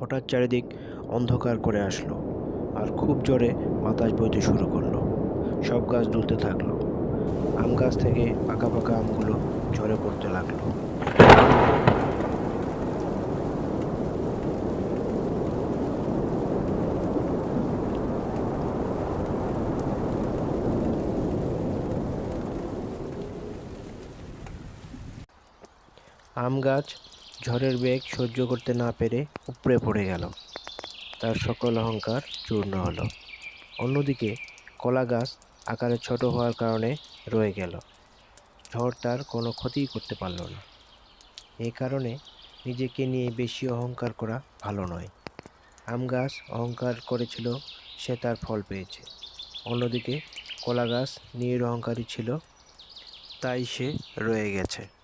হঠাৎ চারিদিক অন্ধকার করে আসলো আর খুব জোরে বাতাস বইতে শুরু করলো। সব গাছ দুলতে থাকলো। আম গাছ থেকে পাকা পাকা আমগুলো ঝরে পড়তে লাগলো। আম গাছ ঝড়ের বেগ সহ্য করতে না পেরে উপড়ে পড়ে গেল। তার সকল অহংকার চূর্ণ হলো। অন্যদিকে কলা গাছ আকারে ছোট হওয়ার কারণে রয়ে গেল। ঝড় তার কোনো ক্ষতিই করতে পারল না। এই কারণে নিজেকে নিয়ে বেশি অহংকার করা ভালো নয়। আম গাছ অহংকার করেছিল, সে তার ফল পেয়েছে। অন্যদিকে কলা গাছ নিরহংকারী ছিল, তাই সে রয়ে গেছে।